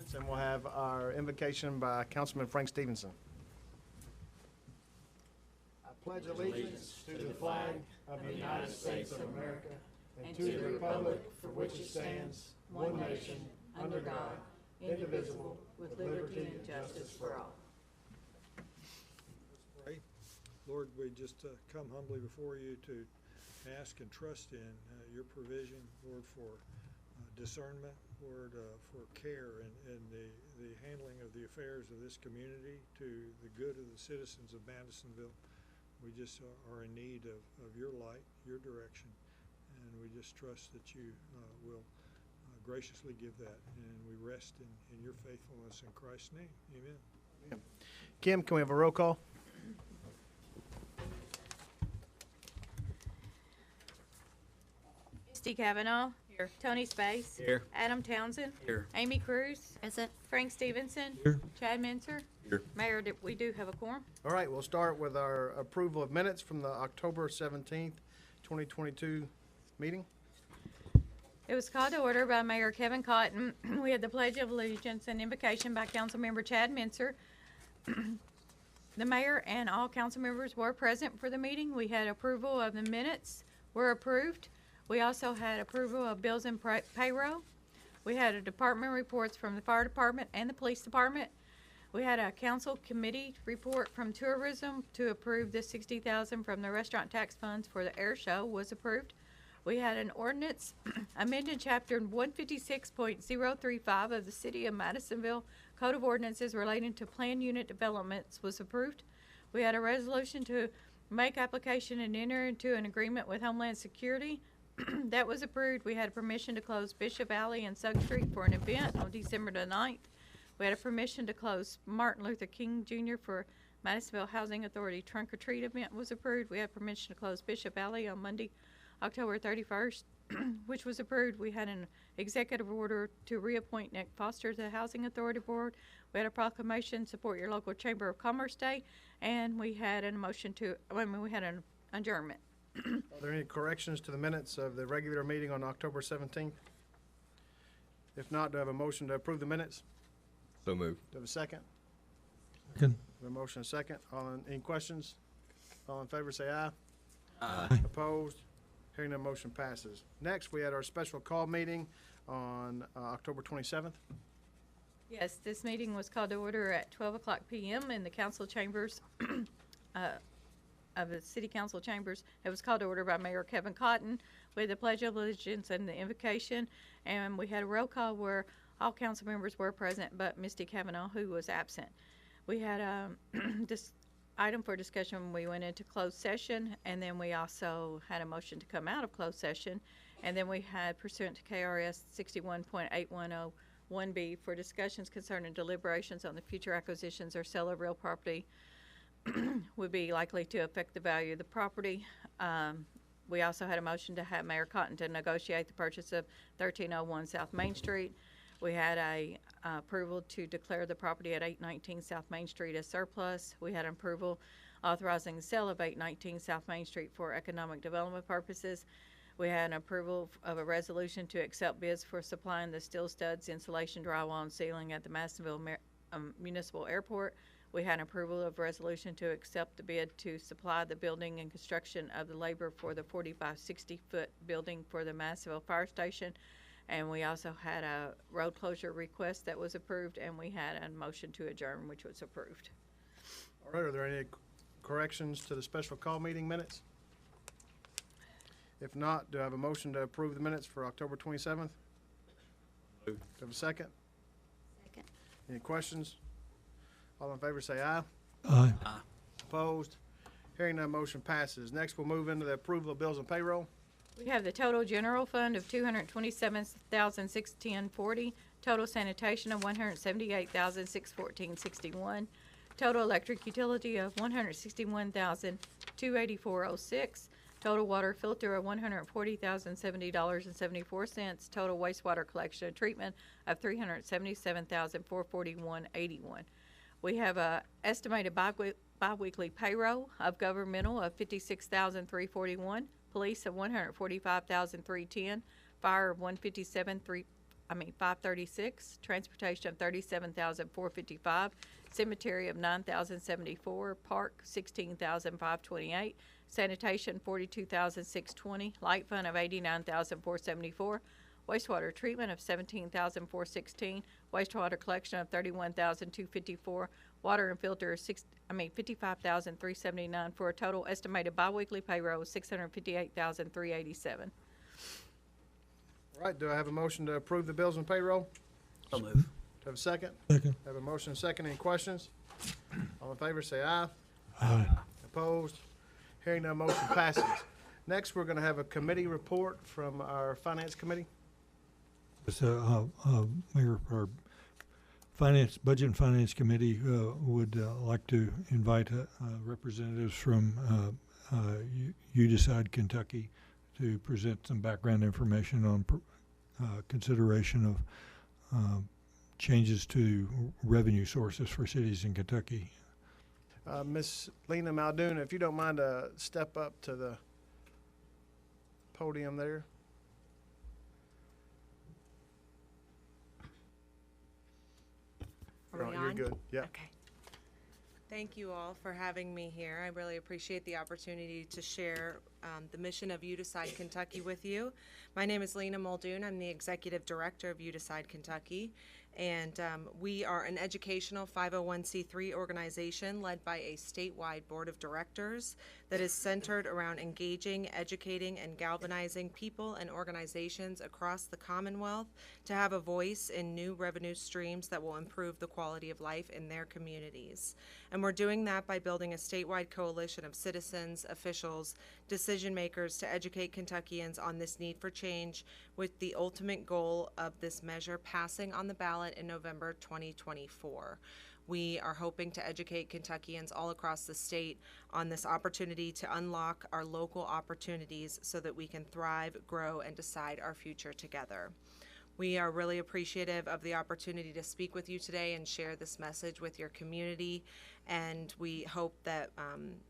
Allegiance, and we'll have our invocation by Councilman Frank Stevenson. I pledge allegiance to the flag of the United States of America and to the republic for which it stands, one nation, under God, indivisible, with liberty and justice for all. Let's pray. Lord, we just come humbly before you to ask and trust in your provision, Lord, for discernment, Lord, for care and the handling of the affairs of this community to the good of the citizens of Madisonville. We just are in need of your light, your direction, and we just trust that you will graciously give that, and we rest in your faithfulness in Christ's name. Amen. Amen. Kim, can we have a roll call? Steve Kavanaugh. Here. Tony Space. Here. Adam Townsend. Here. Amy Cruz. Present. Frank Stevenson. Here. Chad Mincer. Here. Mayor, we do have a quorum. All right, we'll start with our approval of minutes from the October 17th, 2022 meeting. It was called to order by Mayor Kevin Cotton. We had the Pledge of Allegiance and invocation by Councilmember Chad Mincer. The mayor and all council members were present for the meeting. We had approval of the minutes were approved. We also had approval of bills and payroll. We had a department reports from the fire department and the police department. We had a council committee report from tourism to approve the $60,000 from the restaurant tax funds for the air show was approved. We had an ordinance amended chapter 156.035 of the City of Madisonville Code of Ordinances relating to planned unit developments was approved. We had a resolution to make application and enter into an agreement with Homeland Security. That was approved. We had permission to close Bishop Alley and Sugg Street for an event on December the 9th. We had a permission to close Martin Luther King Jr. for Madisonville Housing Authority Trunk or Treat event was approved. We had permission to close Bishop Alley on Monday, October 31st, which was approved. We had an executive order to reappoint Nick Foster to the Housing Authority Board. We had a proclamation, support your local Chamber of Commerce Day, and we had a motion to, we had an adjournment. Are there any corrections to the minutes of the regular meeting on October 17th? If not, do I have a motion to approve the minutes? So moved. Do I have a second? Second. Do I have a motion and a second? Any questions? All in favor say aye. Aye. Opposed? Hearing none, motion passes. Next, we had our special call meeting on October 27th. Yes, this meeting was called to order at 12 o'clock p.m. in the council chambers of the city council chambers. It was called to order by Mayor Kevin Cotton with the Pledge of Allegiance and the invocation, and we had a roll call where all council members were present but Misty Kavanaugh, who was absent. We had this item for discussion. We went into closed session, and then we also had a motion to come out of closed session, and then we had pursuant to KRS 61.8101B for discussions concerning deliberations on the future acquisitions or sale of real property would be likely to affect the value of the property. We also had a motion to have Mayor Cotton to negotiate the purchase of 1301 South Main Street. We had a approval to declare the property at 819 South Main Street as surplus. We had an approval authorizing the sale of 819 South Main Street for economic development purposes. We had an approval of a resolution to accept bids for supplying the steel studs, insulation, drywall, and ceiling at the Madisonville Municipal Airport. We had an approval of resolution to accept the bid to supply the building and construction of the labor for the 40 by 60 foot building for the Madisonville Fire Station. And we also had a road closure request that was approved, and we had a motion to adjourn, which was approved. All right, are there any corrections to the special call meeting minutes? If not, do I have a motion to approve the minutes for October 27th? Moved. Do I have a second? Second. Any questions? All in favor say aye. Aye. Aye. Opposed? Hearing none, motion passes. Next, we'll move into the approval of bills and payroll. We have the total general fund of $227,610.40, total sanitation of $178,614.61, total electric utility of $161,284.06, total water filter of $140,070.74, total wastewater collection and treatment of $377,441.81. We have a estimated biweekly payroll of governmental of $56,341, police of $145,310, fire of $157,3 536, transportation of 37,455, cemetery of 9,074, park 16,528, sanitation 42,620, light fund of 89,474, wastewater treatment of 17,416, wastewater collection of 31,254, water and filter 55,379 for a total estimated biweekly payroll of 658,387. All right, do I have a motion to approve the bills and payroll? So move. Do I have a second? Second. Have a motion and second. Any questions? All in favor, say aye. Aye. Opposed? Hearing none, motion passes. Next, we're going to have a committee report from our Finance Committee. Mayor, our Budget and Finance Committee would like to invite representatives from You Decide Kentucky to present some background information on consideration of changes to revenue sources for cities in Kentucky. Miss Lena Muldoon, if you don't mind, step up to the podium there. Are we You're on? good. Yeah. Okay. Thank you all for having me here. I really appreciate the opportunity to share the mission of You Decide Kentucky with you. My name is Lena Muldoon. I'm the Executive Director of You Decide Kentucky, and we are an educational 501c3 organization led by a statewide board of directors that is centered around engaging, educating, and galvanizing people and organizations across the Commonwealth to have a voice in new revenue streams that will improve the quality of life in their communities. And we're doing that by building a statewide coalition of citizens, officials, decision makers to educate Kentuckians on this need for change, with the ultimate goal of this measure passing on the ballot in November 2024. We are hoping to educate Kentuckians all across the state on this opportunity to unlock our local opportunities so that we can thrive, grow, and decide our future together. We are really appreciative of the opportunity to speak with you today and share this message with your community, and we hope that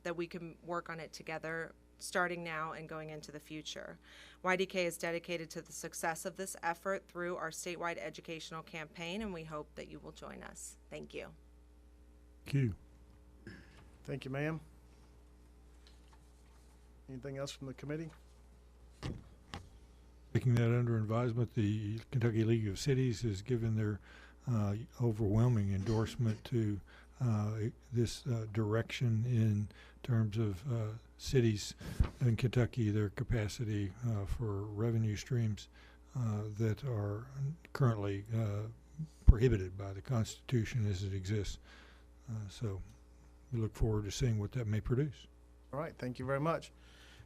that we can work on it together starting now and going into the future. YDK is dedicated to the success of this effort through our statewide educational campaign, and we hope that you will join us. Thank you. Thank you. Thank you, ma'am. Anything else from the committee? Taking that under advisement, the Kentucky League of Cities has given their overwhelming endorsement to this direction in terms of cities in Kentucky, their capacity for revenue streams that are currently prohibited by the Constitution as it exists. So we look forward to seeing what that may produce. All right, thank you very much.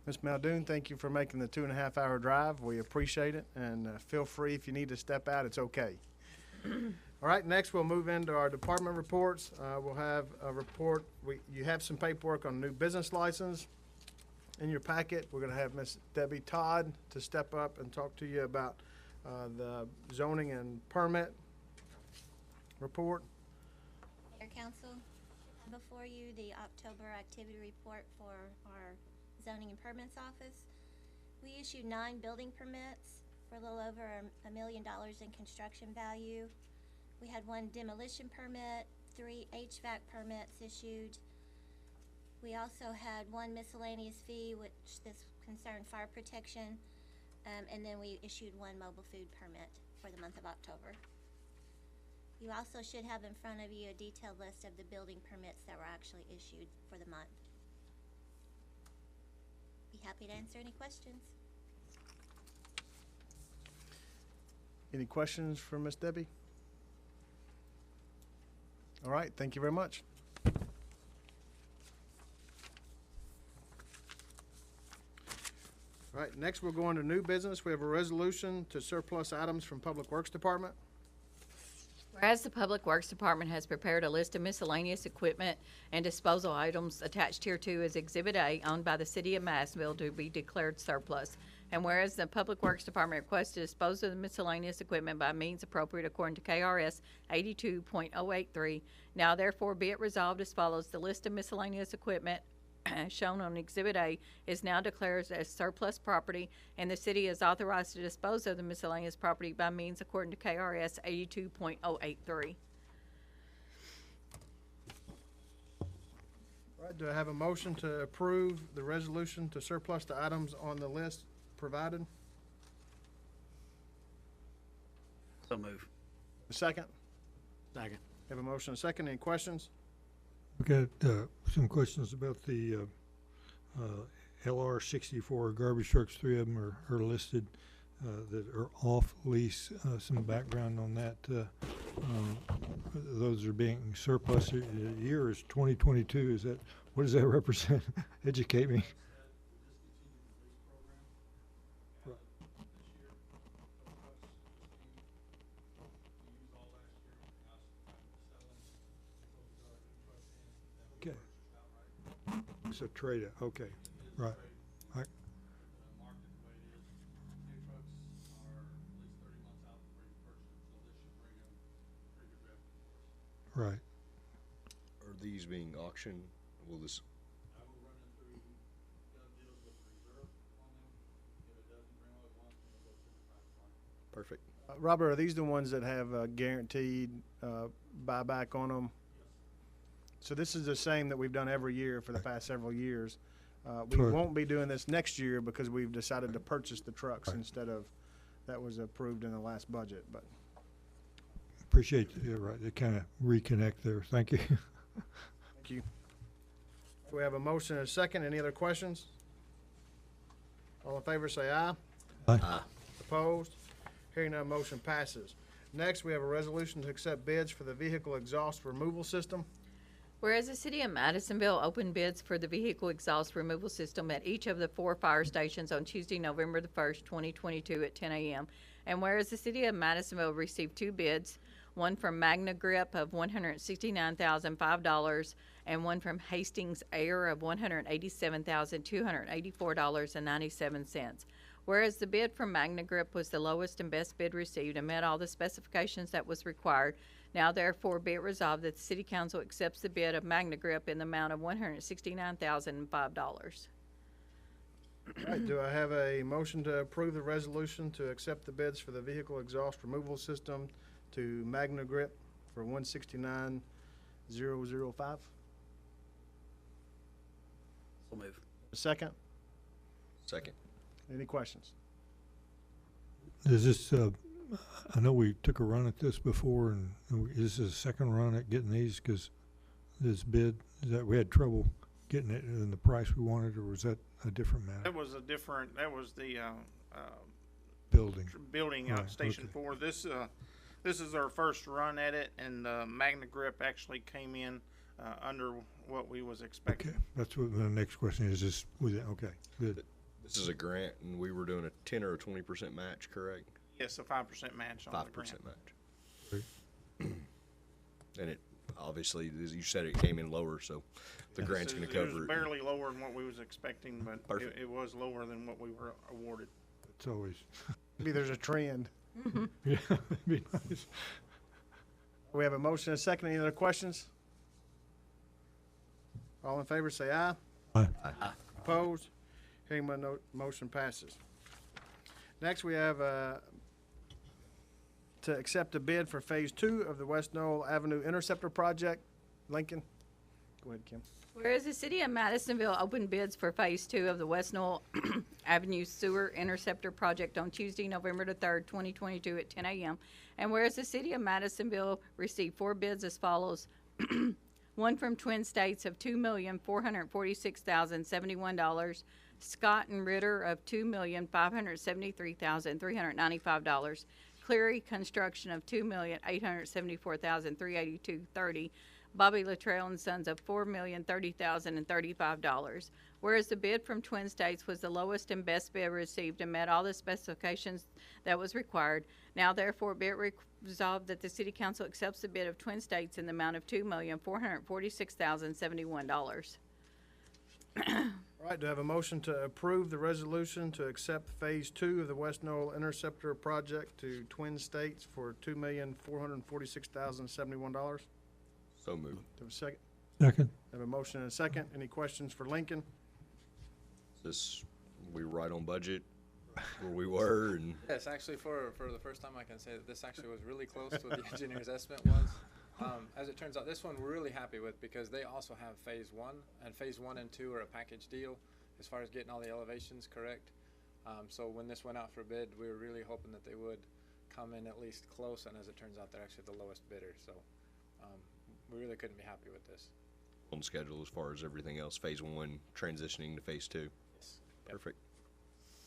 Ms. Muldoon, thank you for making the 2.5-hour drive. We appreciate it, and feel free if you need to step out, it's okay. All right, next we'll move into our department reports. We'll have a report. You have some paperwork on a new business license in your packet. We're going to have Ms. Debbie Todd to step up and talk to you about the zoning and permit report. Mayor Council, before you, the October activity report for our Zoning and Permits Office. We issued 9 building permits for a little over $1 million in construction value. We had 1 demolition permit, 3 HVAC permits issued. We also had 1 miscellaneous fee, which this concerned fire protection, and then we issued 1 mobile food permit for the month of October. You also should have in front of you a detailed list of the building permits that were actually issued for the month. Be happy to answer any questions. Any questions for Ms. Debbie? All right, thank you very much. All right, next we'll go into new business. We have a resolution to surplus items from Public Works Department. Whereas the Public Works Department has prepared a list of miscellaneous equipment and disposal items attached hereto as Exhibit A owned by the City of Madisonville to be declared surplus. And whereas the Public Works Department requests to dispose of the miscellaneous equipment by means appropriate according to KRS 82.083, now therefore be it resolved as follows: the list of miscellaneous equipment shown on Exhibit A is now declared as surplus property, and the city is authorized to dispose of the miscellaneous property by means according to KRS 82.083. All right, do I have a motion to approve the resolution to surplus the items on the list provided? So move. A second? Second. Have a motion and a second. Any questions? We got some questions about the LR64 garbage trucks. 3 of them are listed that are off lease. Some background on that. Those are being surplus. The year is 2022. Is that, what does that represent? Educate me. Okay. It's a trade. Okay. Right. Right. Right. Are these being auctioned? Will this? Perfect. Robert, are these the ones that have guaranteed buyback on them? So this is the same that we've done every year for the past several years. We Correct. won't be doing this next year because we've decided to purchase the trucks Right. instead of, that was approved in the last budget, but. Appreciate it. Yeah, right. They kind of reconnect there. Thank you. Thank you. We have a motion and a second. Any other questions? All in favor say aye. Aye. Opposed? Hearing none, motion passes. Next, we have a resolution to accept bids for the vehicle exhaust removal system. Whereas the city of Madisonville opened bids for the vehicle exhaust removal system at each of the 4 fire stations on Tuesday, November the 1st, 2022 at 10 a.m. And whereas the city of Madisonville received 2 bids, one from Magna Grip of $169,005 and one from Hastings Air of $187,284.97. Whereas the bid from Magna Grip was the lowest and best bid received and met all the specifications that was required, now therefore be it resolved that the City Council accepts the bid of Magna Grip in the amount of $169,005. All right, do I have a motion to approve the resolution to accept the bids for the vehicle exhaust removal system to Magna Grip for $169,005? So move. A second? Second. Any questions? Is this, I know we took a run at this before, and is this a second run at getting these? Because this bid, is that we had trouble getting it in the price we wanted, or was that a different matter? That was a different, that was the Building. building Right, out Station okay. 4. This is our first run at it, and Magna Grip actually came in under what we was expecting. Okay, that's what the next question is, with it, okay, good. This is a grant, and we were doing a 10 or a 20% match, correct? Yes, a 5% match on the grant. 5% match. Great. And it obviously, as you said, it came in lower, so the grant's going to It was cover it. barely lower than what we was expecting, but Perfect. it was lower than what we were awarded. It's always, Maybe there's a trend. yeah, it'd be nice. We have a motion and a second. Any other questions? All in favor say aye. Aye. Opposed? Hearing none, motion passes. Next, we have to accept a bid for Phase 2 of the West Knoll Avenue Interceptor project. Lincoln? Go ahead, Kim. Whereas the city of Madisonville opened bids for Phase 2 of the West Knoll Avenue Sewer Interceptor Project on Tuesday, November the 3rd, 2022 at 10 a.m. And whereas the city of Madisonville received 4 bids as follows. One from Twin States of $2,446,071, Scott and Ritter of $2,573,395, Cleary Construction of $2,874,382.30, Bobby Luttrell and Sons of $4,030,035. Whereas the bid from Twin States was the lowest and best bid received and met all the specifications that was required, now therefore be it resolved that the City Council accepts the bid of Twin States in the amount of $2,446,071. All right, do I have a motion to approve the resolution to accept Phase 2 of the West Knoll Interceptor project to Twin States for $2,446,071? So moved. Do I have a second? Second. Have a motion and a second. Any questions for Lincoln? This, we right on budget where we were, and Yes, actually, for the first time, I can say that this actually was really close to what the engineer's estimate was. As it turns out, this one we're really happy with because they also have phase 1, and phase 1 and 2 are a package deal as far as getting all the elevations correct. So when this went out for bid, we were really hoping that they would come in at least close, and as it turns out, they're actually the lowest bidder. So we really couldn't be happy with this. on schedule as far as everything else. Phase 1 transitioning to phase 2. Yes. Perfect.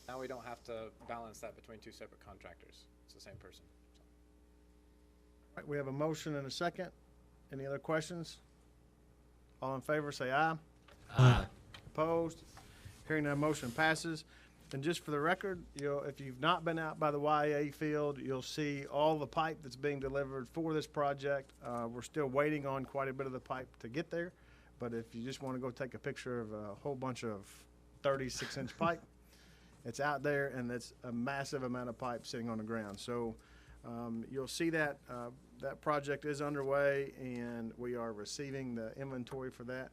Now we don't have to balance that between 2 separate contractors. It's the same person. So. All right, we have a motion and a second. Any other questions? All in favor, say aye. Aye. Opposed? Hearing that motion passes. And just for the record, if you've not been out by the YA field, you'll see all the pipe that's being delivered for this project. We're still waiting on quite a bit of the pipe to get there. But if you just want to go take a picture of a whole bunch of 36-inch pipe, it's out there, and it's a massive amount of pipe sitting on the ground. So you'll see that that project is underway, and we are receiving the inventory for that.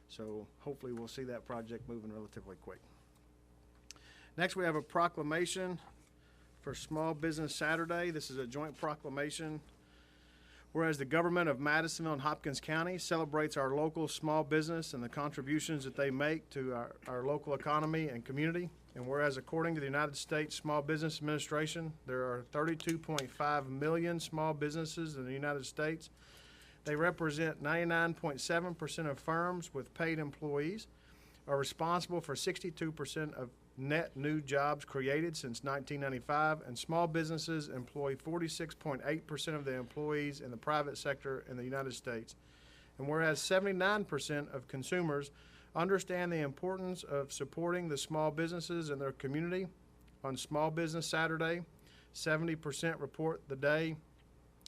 So hopefully we'll see that project moving relatively quick. Next, we have a proclamation for Small Business Saturday. This is a joint proclamation. Whereas the government of Madisonville and Hopkins County celebrates our local small business and the contributions that they make to our local economy and community. And whereas according to the United States Small Business Administration, there are 32.5 million small businesses in the United States. They represent 99.7% of firms with paid employees, are responsible for 62% of net new jobs created since 1995, and small businesses employ 46.8% of the employees in the private sector in the United States. And whereas 79% of consumers understand the importance of supporting the small businesses in their community, on Small Business Saturday, 70% report the day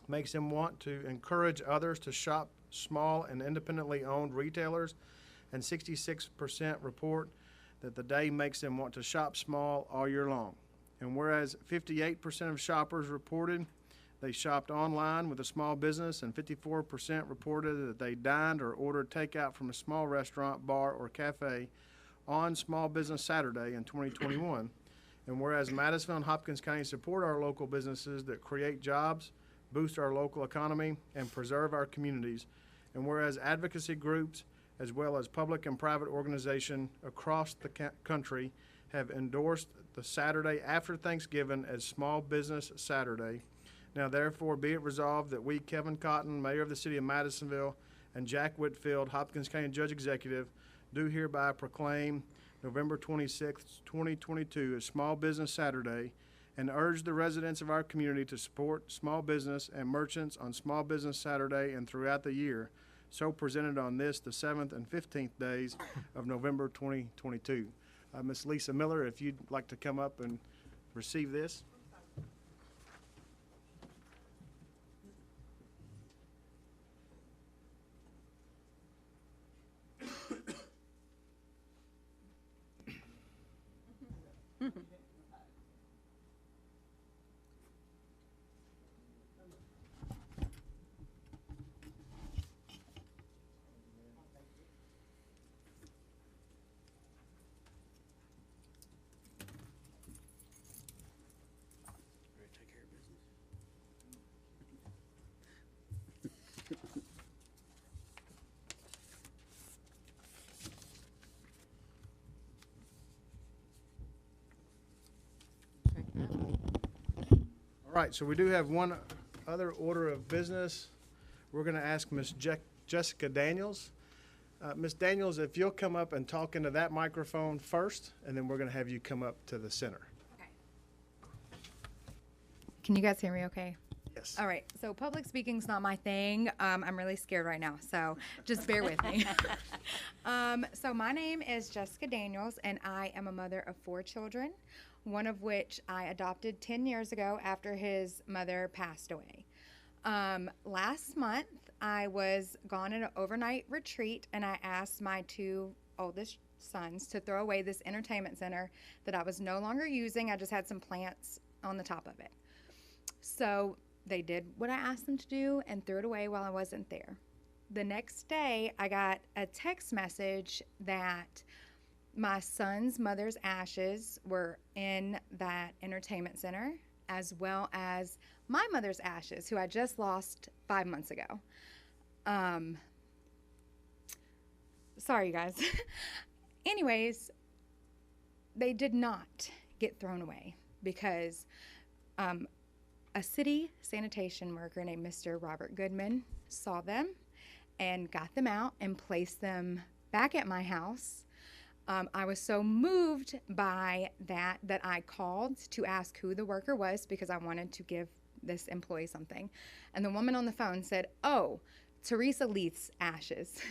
makes them want to encourage others to shop small and independently owned retailers, and 66% report that the day makes them want to shop small all year long. And whereas 58% of shoppers reported they shopped online with a small business, and 54% reported that they dined or ordered takeout from a small restaurant, bar, or cafe on Small Business Saturday in 2021. And whereas Madisonville and Hopkins County support our local businesses that create jobs, boost our local economy, and preserve our communities. And whereas advocacy groups, as well as public and private organizations across the country, have endorsed the Saturday after Thanksgiving as Small Business Saturday. Now therefore be it resolved that we, Kevin Cotton, Mayor of the City of Madisonville, and Jack Whitfield, Hopkins County Judge Executive, do hereby proclaim November 26, 2022 as Small Business Saturday, and urge the residents of our community to support small business and merchants on Small Business Saturday and throughout the year, so presented on this, the 7th and 15th days of November 2022. Ms. Lisa Miller, if you'd like to come up and receive this. All right, so we do have one other order of business. We're going to ask Ms. Jessica Daniels. Ms. Daniels, if you'll come up and talk into that microphone first, and then we're going to have you come up to the center. Okay. Can you guys hear me okay? Yes. All right, so public speaking's not my thing. I'm really scared right now, so just bear with me. So my name is Jessica Daniels, and I am a mother of 4 children, one of which I adopted 10 years ago after his mother passed away. Last month, I was gone at an overnight retreat, and I asked my 2 oldest sons to throw away this entertainment center that I was no longer using. I just had some plants on the top of it. So they did what I asked them to do and threw it away while I wasn't there. the next day, I got a text message that my son's mother's ashes were in that entertainment center, as well as my mother's ashes, who I just lost 5 months ago. Sorry, you guys. Anyways, they did not get thrown away because a city sanitation worker named Mr. Robert Goodman saw them and got them out and placed them back at my house. I was so moved by that I called to ask who the worker was because I wanted to give this employee something. And the woman on the phone said, "Oh, Teresa Leith's ashes."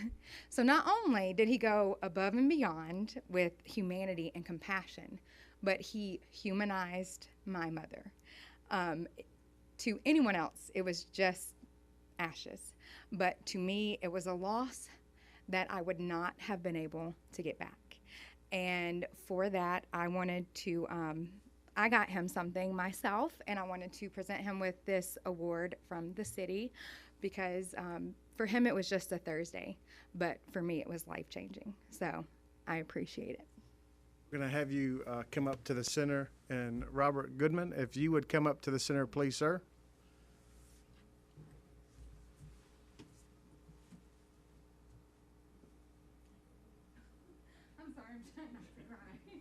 So not only did he go above and beyond with humanity and compassion, but he humanized my mother. To anyone else, it was just ashes. But to me, it was a loss that I would not have been able to get back. And for that, I wanted to, I got him something myself, and I wanted to present him with this award from the city because for him it was just a Thursday, but for me it was life-changing. So I appreciate it. We're going to have you come up to the center, and Robert Goodman, if you would come up to the center, please, sir. I'm sorry, I'm trying not to cry. Can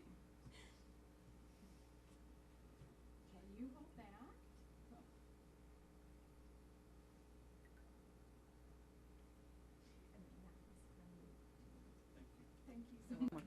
you hold that? Thank you so much.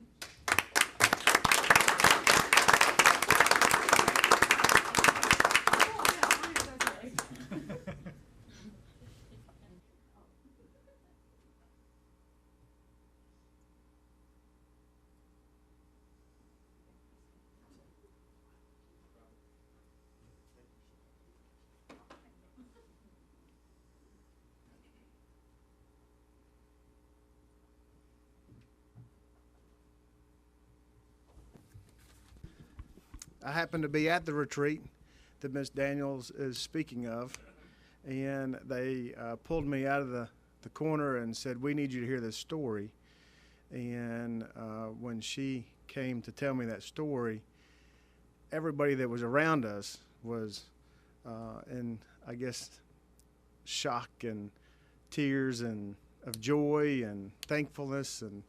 I happened to be at the retreat that Miss Daniels is speaking of, and they pulled me out of the corner and said, "We need you to hear this story." And when she came to tell me that story, everybody that was around us was in, I guess, shock and tears and of joy and thankfulness. And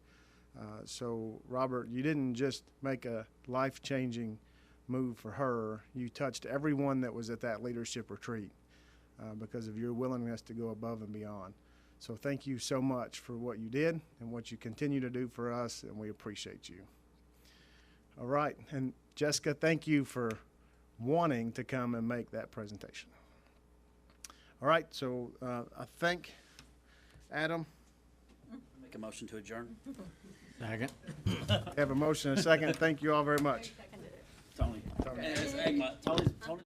so, Robert, you didn't just make a life-changing move for her. You touched everyone that was at that leadership retreat because of your willingness to go above and beyond. So thank you so much for what you did and what you continue to do for us, and we appreciate you. All right, and Jessica, thank you for wanting to come and make that presentation. All right, so I think, Adam, Make a motion to adjourn. Second. have a motion and a second. Thank you all very much. Tony. Tony.